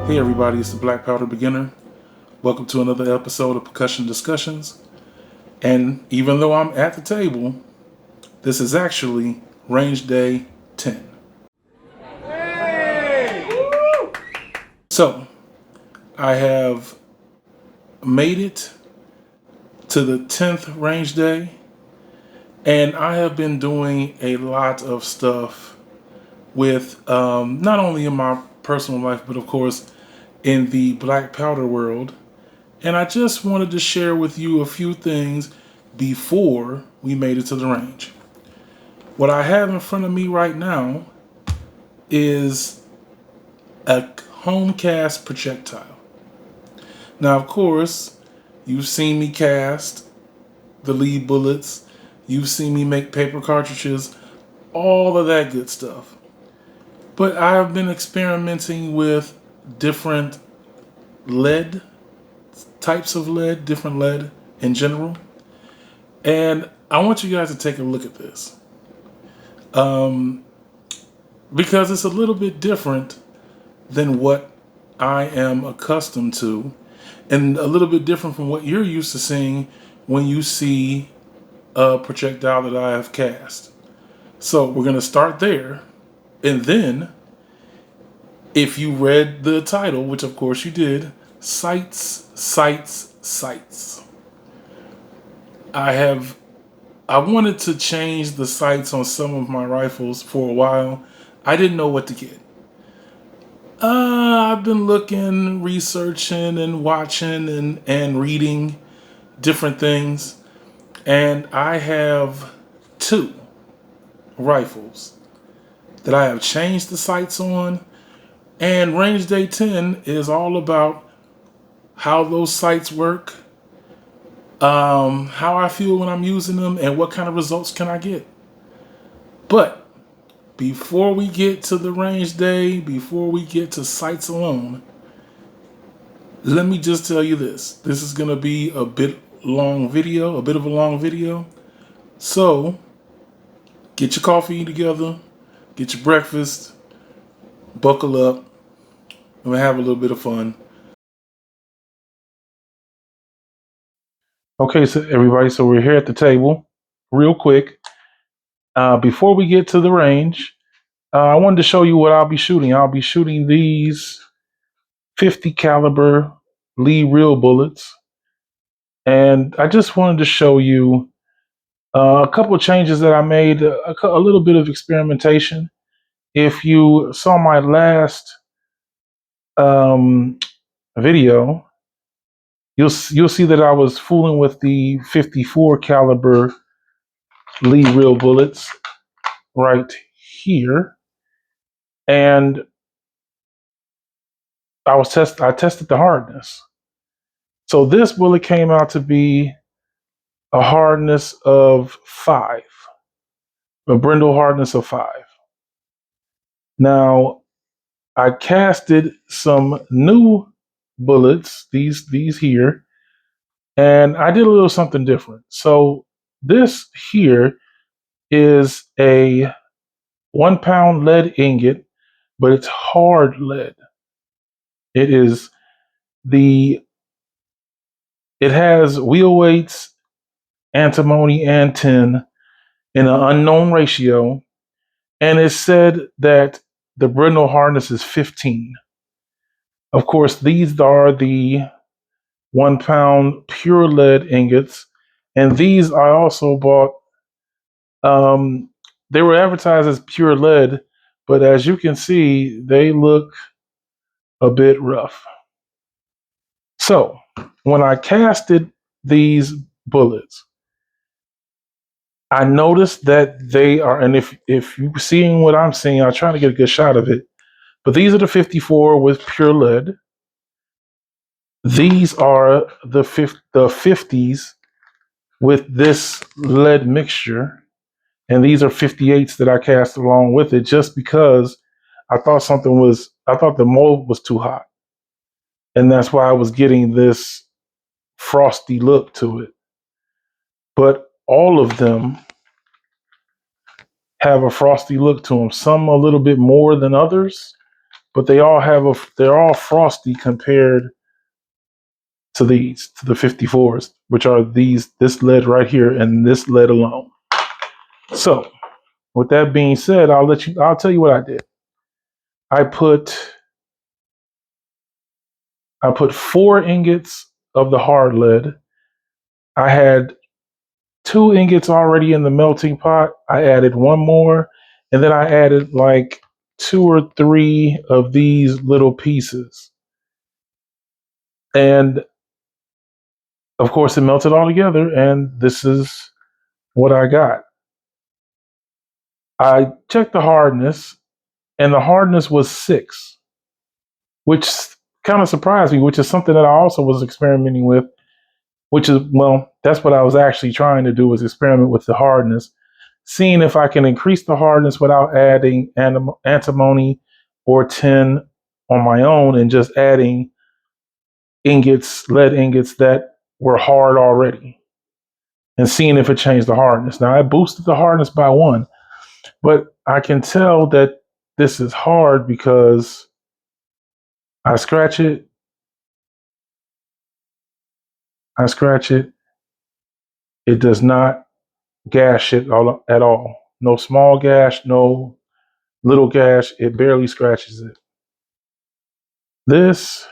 Hey everybody, it's the Black Powder Beginner. Welcome to another episode of Percussion Discussions. And even though I'm at the table, this is actually Range Day 10. So, I have made it to the 10th Range Day, and I have been doing a lot of stuff with not only in my personal life, but of course in the Black Powder world. And I just wanted to share with you a few things before we made it to the range. What I have in front of me right now is a Homecast projectile. Now, of course, you've seen me cast the lead bullets, you've seen me make paper cartridges, all of that good stuff. But I have been experimenting with different lead, types of lead, different lead in general. And I want you guys to take a look at this. Because it's a little bit different than what I am accustomed to, and a little bit different from what you're used to seeing when you see a projectile that I have cast. So we're going to start there. And then, if you read the title, which of course you did, Sights, Sights, Sights. I wanted to change the sights on some of my rifles for a while. I didn't know what to get. I've been looking, researching, and watching and reading different things. And I have two rifles that I have changed the sights on. And Range Day 10 is all about how those sights work, how I feel when I'm using them, and what kind of results can I get. But before we get to the range day, before we get to sights alone, let me just tell you this. This is going to be a bit long video, a bit of a long video. So get your coffee together, get your breakfast, buckle up, and we'll have a little bit of fun. Okay, so everybody, so we're here at the table. Real quick, before we get to the range, I wanted to show you what I'll be shooting. I'll be shooting these 50 caliber Lee real bullets, and I just wanted to show you a couple of changes that I made, a little bit of experimentation. If you saw my last um, video, you'll see that I was fooling with the 54 caliber Lee real bullets right here, and I tested the hardness. So this bullet came out to be a hardness of 5, a Brindle hardness of 5. Now I casted some new bullets, these here, and I did a little something different. So this here is a 1 pound lead ingot, but it's hard lead. It is the it has wheel weights, antimony, and tin in an unknown ratio, and it said that the Brindle hardness is 15. Of course, these are the 1 pound pure lead ingots, and these I also bought. Um, they were advertised as pure lead, but as you can see, they look a bit rough. So when I casted these bullets, I noticed that they are, and if you're seeing what I'm seeing, I'll try to get a good shot of it. But these are the 54 with pure lead. These are the 50s with this lead mixture, and these are 58s that I cast along with it, just because I thought the mold was too hot, and that's why I was getting this frosty look to it. But all of them have a frosty look to them. Some a little bit more than others, but they're all frosty compared to the 54s, which are this lead right here and this lead alone. So with that being said, I'll tell you what I did. I put 4 ingots of the hard lead. I had 2 ingots already in the melting pot. I added one more, and then I added like 2 or 3 of these little pieces. And of course, it melted all together, and this is what I got. I checked the hardness, and the hardness was 6, which kind of surprised me, which is something that I also was experimenting with, which is, well, that's what I was actually trying to do, was experiment with the hardness, seeing if I can increase the hardness without adding antimony or tin on my own, and just adding lead ingots that were hard already, and seeing if it changed the hardness. Now, I boosted the hardness by 1, but I can tell that this is hard because I scratch it, it does not gash it at all. No small gash, no little gash, it barely scratches it. This,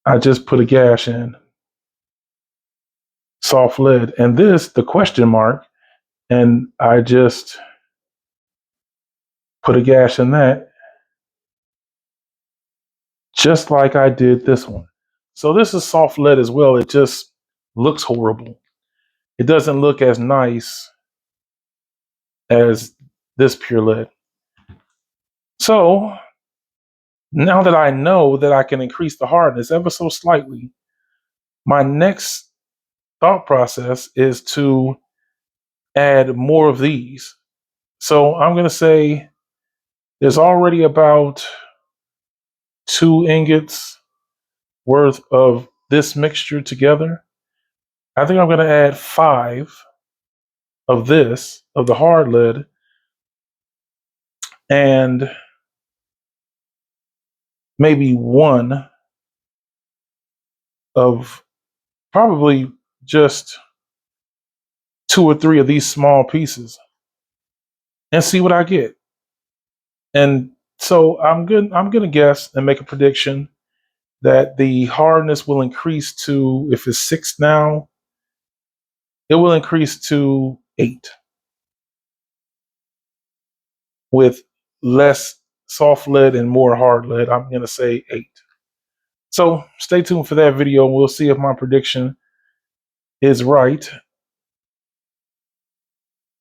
I just put a gash in, soft lead. And this, the question mark, and I just put a gash in that, just like I did this one. So this is soft lead as well. It just looks horrible. It doesn't look as nice as this pure lead. So now that I know that I can increase the hardness ever so slightly, my next thought process is to add more of these. So I'm going to say there's already about 2 ingots worth of this mixture together. I think I'm going to add 5 of the hard lead, and maybe 1 of probably just 2 or 3 of these small pieces, and see what I get. And so I'm going to guess and make a prediction that the hardness will increase to, if it's 6 now, it will increase to 8 with less soft lead and more hard lead. I'm going to say 8. So stay tuned for that video. We'll see if my prediction is right.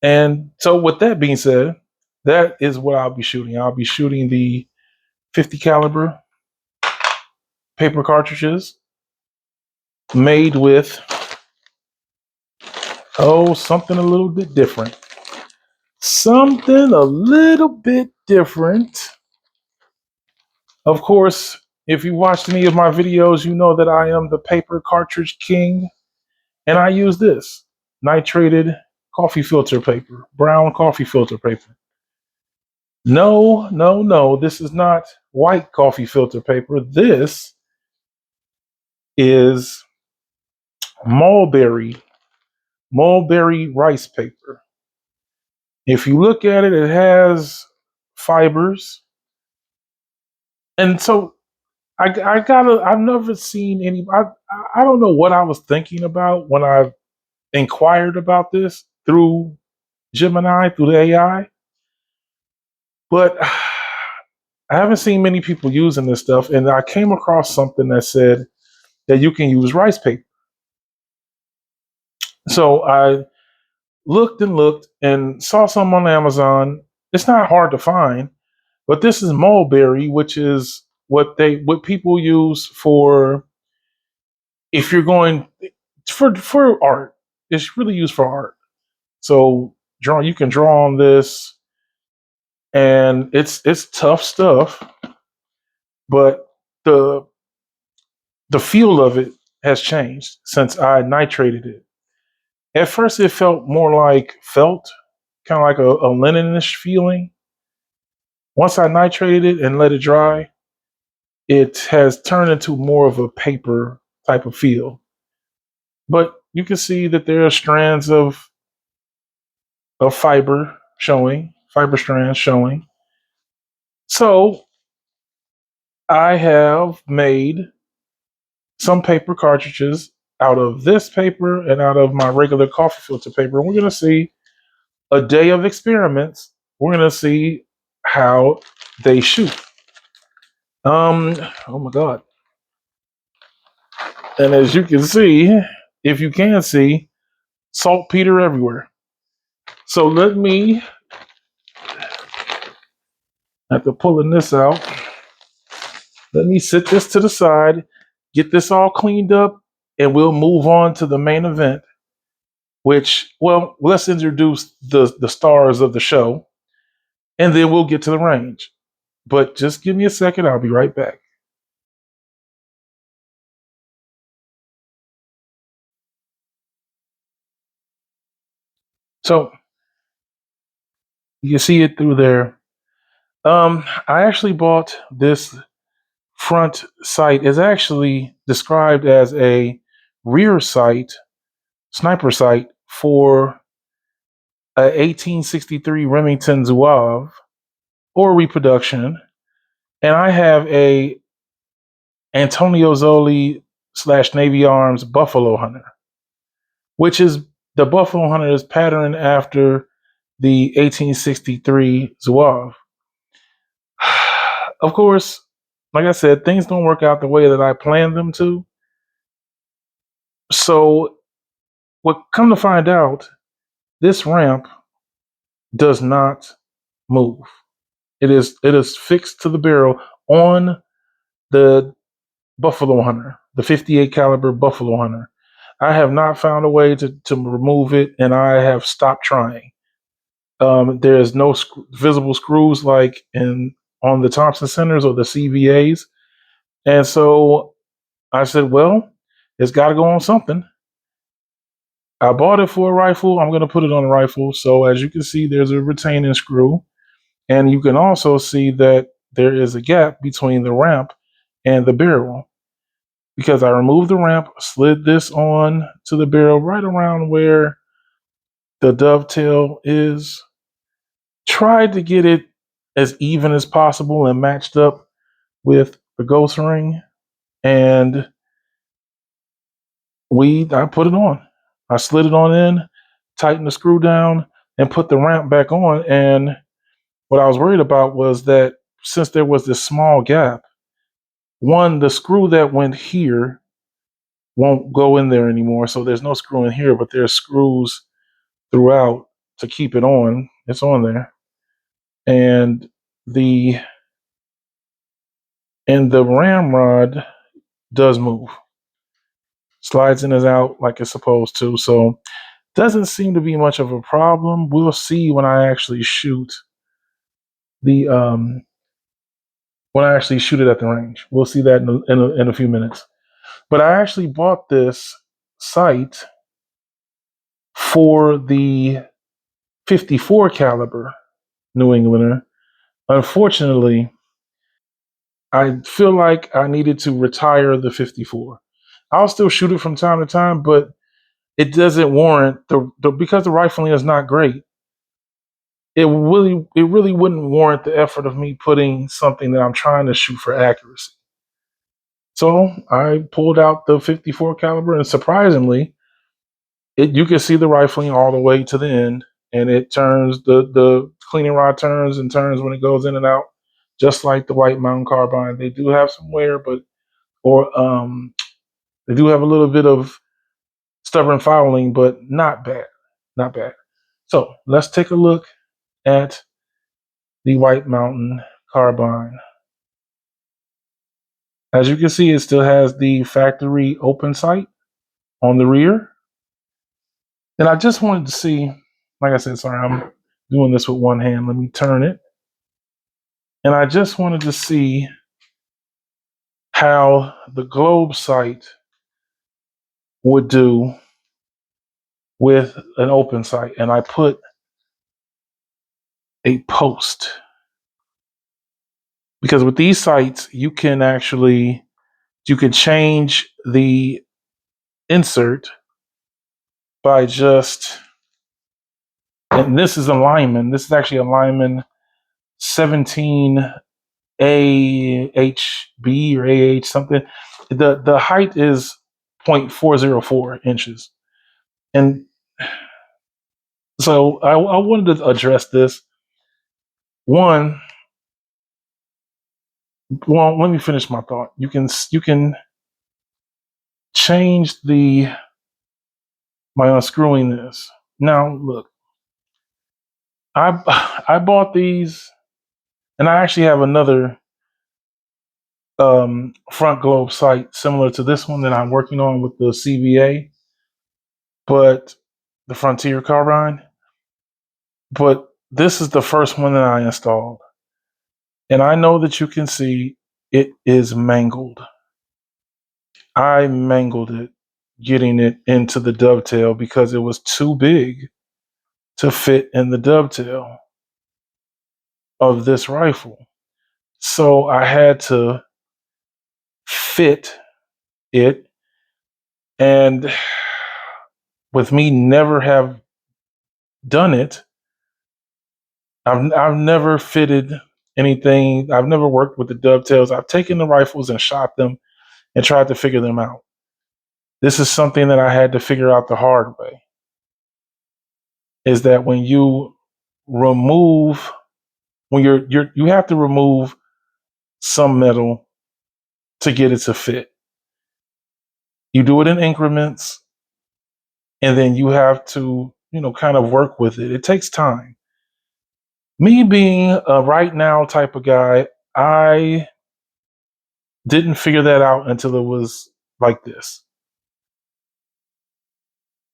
And so with that being said, that is what I'll be shooting. I'll be shooting the 50 caliber paper cartridges made with, something a little bit different. Something a little bit different. Of course, if you watched any of my videos, you know that I am the paper cartridge king, and I use this nitrated coffee filter paper, brown coffee filter paper. No, no, no, this is not white coffee filter paper. This is mulberry rice paper. If you look at it, it has fibers. And so I've never seen I don't know what I was thinking about when I inquired about this through Gemini, through the AI, but I haven't seen many people using this stuff. And I came across something that said that you can use rice paper. So I looked and looked and saw some on Amazon. It's not hard to find, but this is mulberry, which is what people use for, if you're going for art. It's really used for art. So you can draw on this, and it's tough stuff, but the feel of it has changed since I nitrated it. At first, it felt more like felt, kind of like a linenish feeling. Once I nitrated it and let it dry, it has turned into more of a paper type of feel. But you can see that there are strands of fiber strands showing. So I have made some paper cartridges out of this paper and out of my regular coffee filter paper. And we're going to see a day of experiments. We're going to see how they shoot. Oh my God. And as you can see, if you can see, saltpeter everywhere. So let me, after pulling this out, let me sit this to the side, get this all cleaned up, and we'll move on to the main event, which, well, let's introduce the stars of the show, and then we'll get to the range. But just give me a second, I'll be right back. So you can see it through there. I actually bought this front sight. Is actually described as a rear sight, sniper sight for a 1863 Remington Zouave or reproduction, and I have a Antonio Zoli / Navy Arms Buffalo Hunter, which is the Buffalo Hunter is patterned after the 1863 Zouave. Of course, like I said, things don't work out the way that I planned them to. So, what come to find out, this ramp does not move. It is fixed to the barrel on the Buffalo Hunter, the 58 caliber Buffalo Hunter. I have not found a way to remove it, and I have stopped trying. There is no visible screws like in on the Thompson Centers or the CVAs, and so I said, "Well, it's got to go on something." I bought it for a rifle. I'm going to put it on a rifle. So as you can see, there's a retaining screw, and you can also see that there is a gap between the ramp and the barrel because I removed the ramp, slid this on to the barrel right around where the dovetail is, tried to get it as even as possible and matched up with the ghost ring, and I put it on. I slid it on in, tightened the screw down, and put the ramp back on. And what I was worried about was that since there was this small gap, one, the screw that went here won't go in there anymore. So there's no screw in here, but there's screws throughout to keep it on. It's on there. And the the ramrod does move. Slides in and out like it's supposed to. So doesn't seem to be much of a problem. We'll see when I actually shoot the when I actually shoot it at the range. We'll see that in a few minutes. But I actually bought this sight for the 54 caliber New Englander. Unfortunately, I feel like I needed to retire the 54. I'll still shoot it from time to time, but it doesn't warrant the because the rifling is not great. It really wouldn't warrant the effort of me putting something that I'm trying to shoot for accuracy. So I pulled out the 54 caliber, and surprisingly, you can see the rifling all the way to the end, and it turns the cleaning rod turns and turns when it goes in and out, just like the White Mountain carbine. They do have some wear, but or they do have a little bit of stubborn fouling, but not bad, not bad. So let's take a look at the White Mountain carbine. As you can see, it still has the factory open sight on the rear. And I just wanted to see, like I said, sorry, I'm doing this with one hand. Let me turn it. And I just wanted to see how the globe sight would do with an open sight. And I put a post because with these sights you can change the insert by just, and this is a Lyman. This is actually a Lyman 17 AHB or AH something. The height is 0.404 inches. And so I wanted to address this. One, well, let me finish my thought. You can change the by unscrewing this. Now look, I bought these, and I actually have another front globe sight similar to this one that I'm working on with the CVA, but the Frontier Carbine. But this is the first one that I installed, and I know that you can see it is mangled. I mangled it getting it into the dovetail because it was too big to fit in the dovetail of this rifle. So I had to fit it, and with me never have done it, I've never fitted anything. I've never worked with the dovetails. I've taken the rifles and shot them and tried to figure them out. This is something that I had to figure out the hard way. Is that when you remove when you have to remove some metal to get it to fit. You do it in increments, and then you have to, kind of work with it. It takes time. Me being a right now type of guy, I didn't figure that out until it was like this.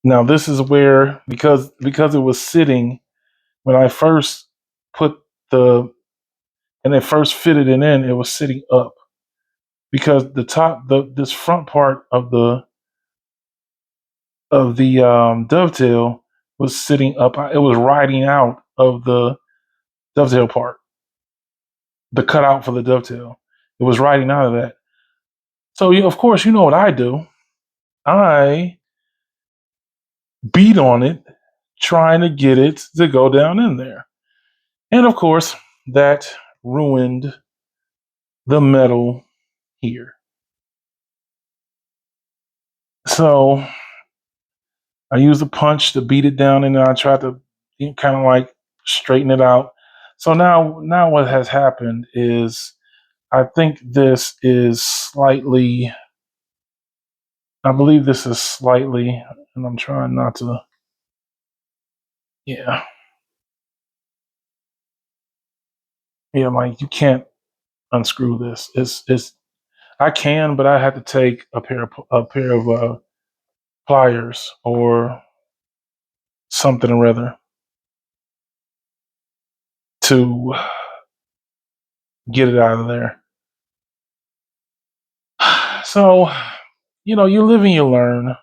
Now this is where, because it was sitting when I first put the and it first fitted it in, it was sitting up because this front part of the dovetail was sitting up. It was riding out of the dovetail part, the cutout for the dovetail. It was riding out of that. So, of course, you know what I do. I beat on it, trying to get it to go down in there. And of course, that ruined the metal here. So I used a punch to beat it down, and then I tried to kind of like straighten it out. So now what has happened is I think this is slightly. I believe this is slightly, and I'm trying not to. Yeah, yeah, like you can't unscrew this. It's I can, but I have to take a pair of pliers or something or other to get it out of there. So, you live and you learn.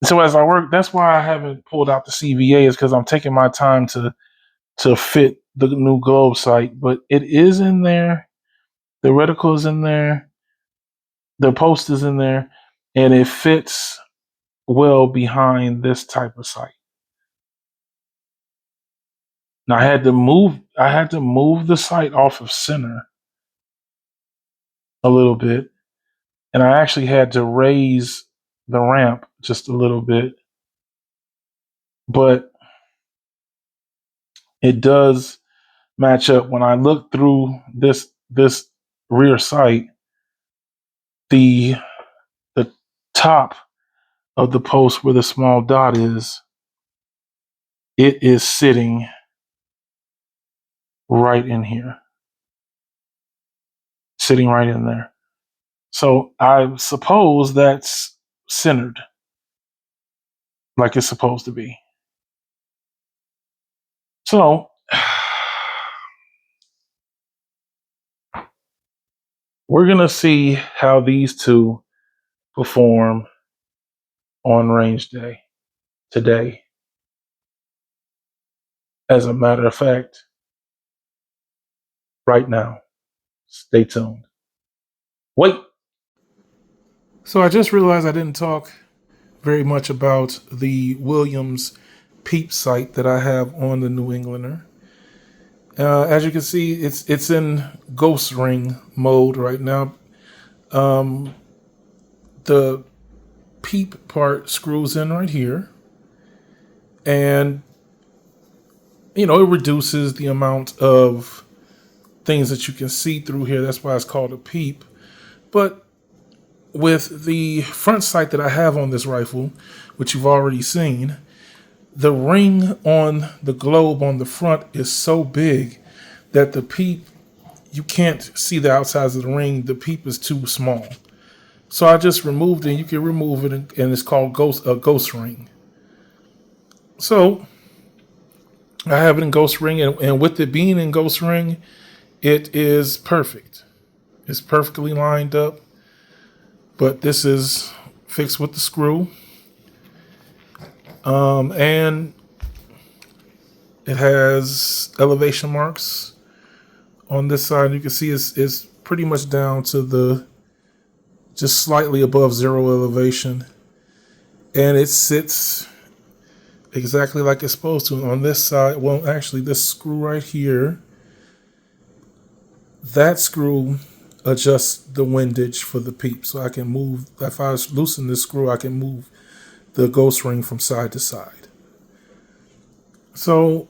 So as I work, that's why I haven't pulled out the CVA, is because I'm taking my time to fit the new globe sight. But it is in there. The reticle is in there. The post is in there, and it fits well behind this type of sight. Now I had to move the sight off of center a little bit, and I actually had to raise the ramp just a little bit, but it does match up. When I look through this rear sight, the the top of the post where the small dot is, it is sitting right in here, sitting right in there. So I suppose that's centered like it's supposed to be. So we're gonna see how these two perform on range day today. As a matter of fact, right now. Stay tuned. Wait. So I just realized I didn't talk very much about the Williams Peep sight that I have on the New Englander. As you can see, it's in ghost ring mode right now. The peep part screws in right here, and it reduces the amount of things that you can see through here. That's why it's called a peep. But with the front sight that I have on this rifle, which you've already seen, the ring on the globe on the front is so big that the peep, you can't see the outsides of the ring. The peep is too small. So I just removed it. You can remove it, and it's called a ghost ring. So I have it in ghost ring, and with it being in ghost ring, it is perfect. It's perfectly lined up. But this is fixed with the screw. And it has elevation marks on this side. You can see it's pretty much down to just slightly above zero elevation. And it sits exactly like it's supposed to. On this side, well, actually, this screw right here, that screw adjusts the windage for the peep. So I can move, if I loosen this screw, I can move the ghost ring from side to side. So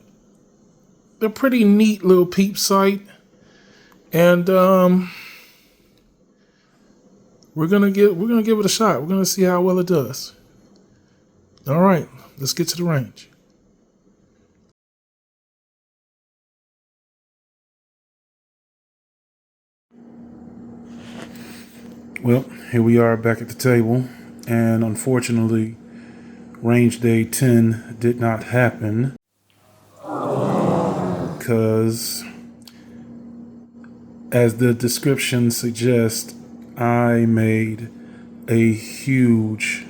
they're pretty neat little peep sight. And we're gonna give it a shot. We're gonna see how well it does. All right, let's get to the range. Well, here we are back at the table, and unfortunately, range day 10 did not happen because, as the description suggests, I made a huge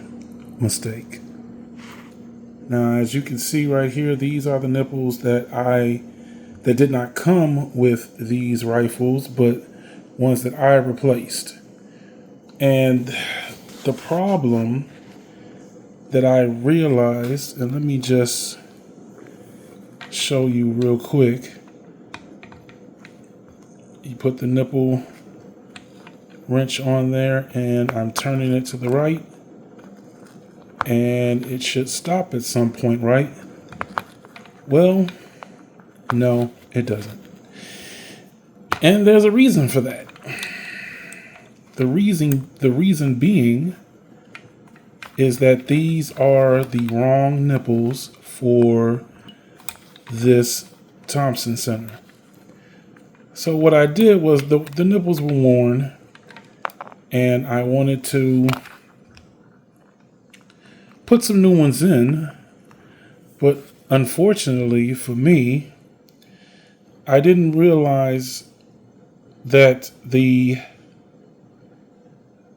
mistake. Now, as you can see right here, these are the nipples that did not come with these rifles, but ones that I replaced. And the problem that I realized, and let me just show you real quick. You put the nipple wrench on there, and I'm turning it to the right, and it should stop at some point, right? Well, no, it doesn't. And there's a reason for that. The reason being is that these are the wrong nipples for this Thompson Center. So what I did was the nipples were worn, and I wanted to put some new ones in, but unfortunately for me, I didn't realize that the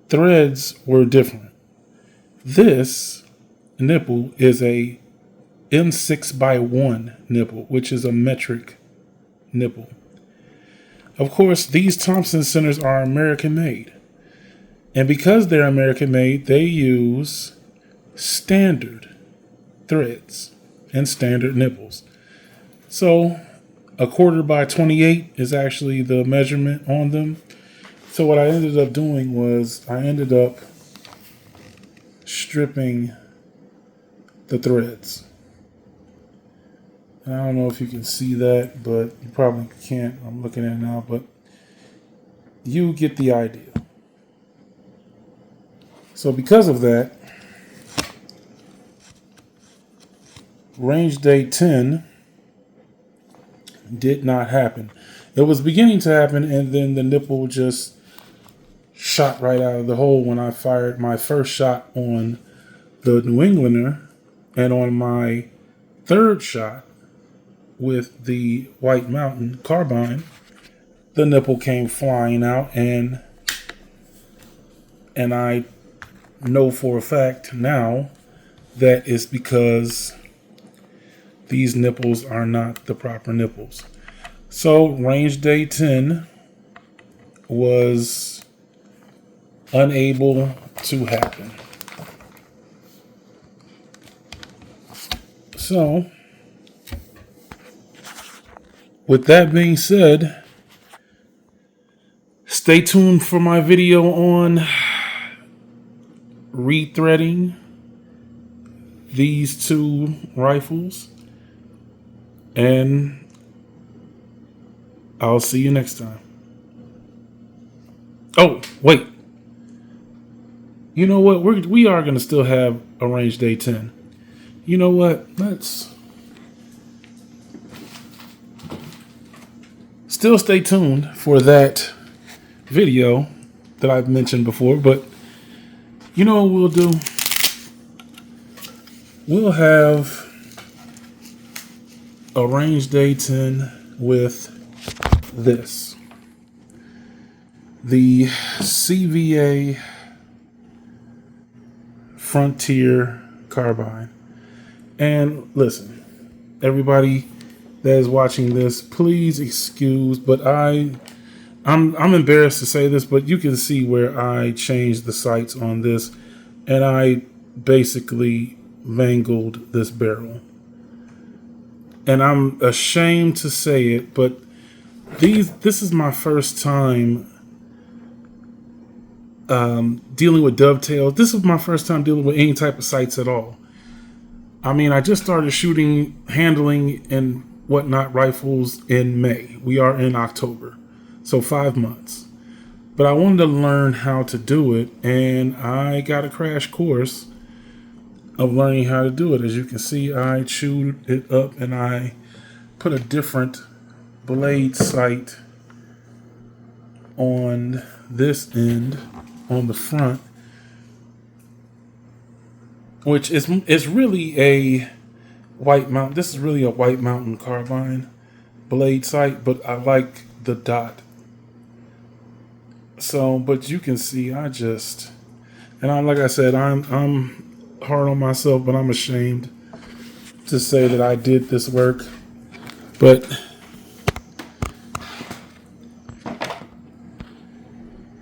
threads were different. This nipple is a M6x1 nipple, which is a metric nipple. Of course, these Thompson Centers are American made. And because they're American made, they use standard threads and standard nipples. So a 1/4x28 is actually the measurement on them. So what I ended up doing was I ended up stripping the threads. And I don't know if you can see that, but you probably can't. I'm looking at it now, but you get the idea. So because of that, range day 10 did not happen. It was beginning to happen, and then the nipple just shot right out of the hole when I fired my first shot on the New Englander, and on my third shot with the White Mountain carbine, the nipple came flying out, and I know for a fact now that it's because these nipples are not the proper nipples. So range day 10 was unable to happen. So with that being said, stay tuned for my video on rethreading these two rifles, and I'll see you next time. Oh, wait. You know what? We are going to still have a range day 10. You know what? Let's still stay tuned for that video that I've mentioned before. But you know what we'll do? We'll have a range day 10 with this. The CVA Frontier carbine. And listen, everybody that is watching this, please excuse, but I'm embarrassed to say this, but you can see where I changed the sights on this, and I basically mangled this barrel. And I'm ashamed to say it, but this is my first time dealing with dovetails. This is my first time dealing with any type of sights at all. I mean, I just started shooting, handling, and whatnot rifles in May. We are in October, so 5 months. But I wanted to learn how to do it, and I got a crash course of learning how to do it. As you can see, I chewed it up, and I put a different blade sight on this end, on the front, which is really a White Mountain. This is really a White Mountain carbine blade sight, but I like the dot. So, but you can see, like I said, I'm hard on myself, but I'm ashamed to say that I did this work. But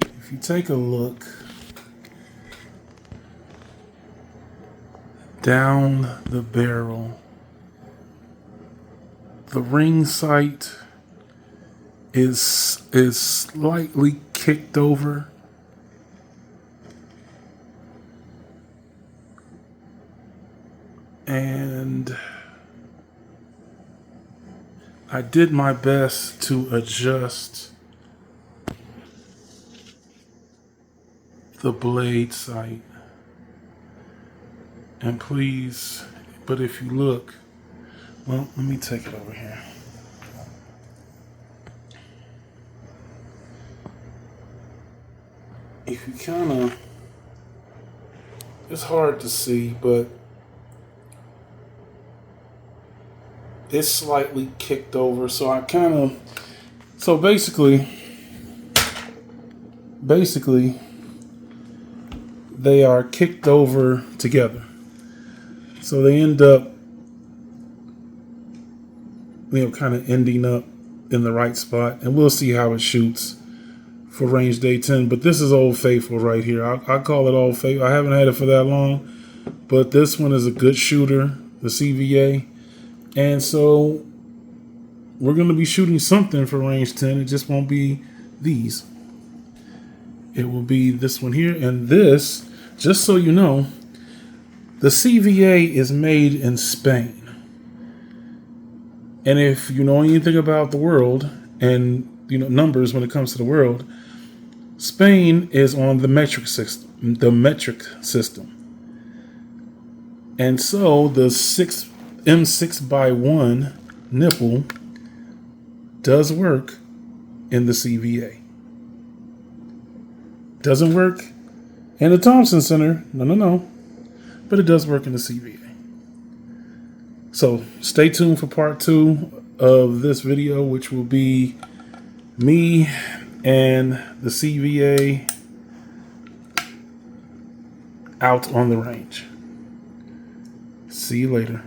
if you take a look down the barrel, the ring sight is slightly kicked over. And I did my best to adjust the blade sight. And please, but if you look, well, let me take it over here. If you it's hard to see, but it's slightly kicked over. So so basically, they are kicked over together. So they end up, kind of ending up in the right spot. And we'll see how it shoots for range day 10. But this is Old Faithful right here. I call it Old Faithful. I haven't had it for that long, but this one is a good shooter, the CVA. And so we're going to be shooting something for range 10. It just won't be these. It will be this one here. And this, just so you know, the CVA is made in Spain. And if you know anything about the world and numbers when it comes to the world, Spain is on the metric system. And so the M6x1 nipple does work in the CVA. Doesn't work in the Thompson Center. No. But it does work in the CVA. So stay tuned for part 2 of this video, which will be me and the CVA out on the range. See you later.